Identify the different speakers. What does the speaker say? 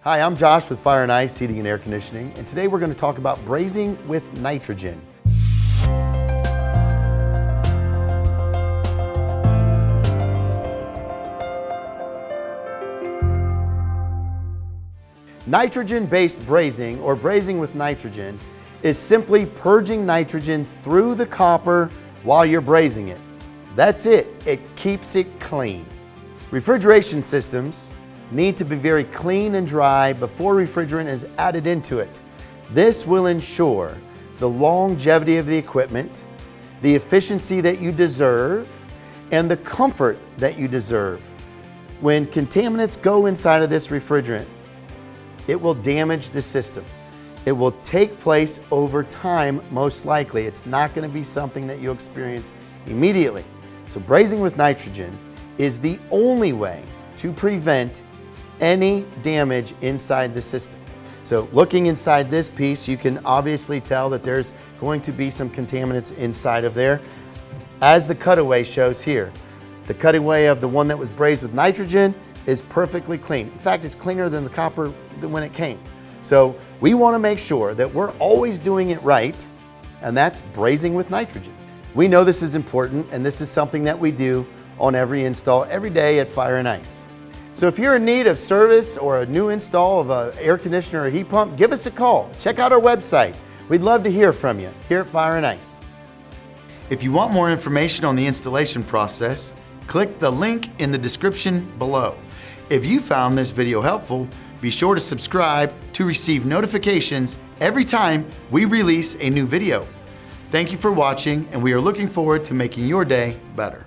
Speaker 1: Hi, I'm Josh with Fire and Ice Heating and Air Conditioning, and today we're going to talk about brazing with nitrogen. Nitrogen-based brazing, or brazing with nitrogen, is simply purging nitrogen through the copper while you're brazing it. That's it. It keeps it clean. Refrigeration systems need to be very clean and dry before refrigerant is added into it. This will ensure the longevity of the equipment, the efficiency that you deserve, and the comfort that you deserve. When contaminants go inside of this refrigerant, it will damage the system. It will take place over time, most likely. It's not going to be something that you'll experience immediately. So brazing with nitrogen is the only way to prevent any damage inside the system. So looking inside this piece, you can obviously tell that there's going to be some contaminants inside of there, as the cutaway shows here. The cutaway of the one that was brazed with nitrogen is perfectly clean. In fact, it's cleaner than the copper when it came. So we want to make sure that we're always doing it right, and that's brazing with nitrogen. We know this is important, and this is something that we do on every install every day at Fire and Ice. So if you're in need of service or a new install of an air conditioner or heat pump, give us a call. Check out our website. We'd love to hear from you here at Fire and Ice. If you want more information on the installation process, click the link in the description below. If you found this video helpful, be sure to subscribe to receive notifications every time we release a new video. Thank you for watching, and we are looking forward to making your day better.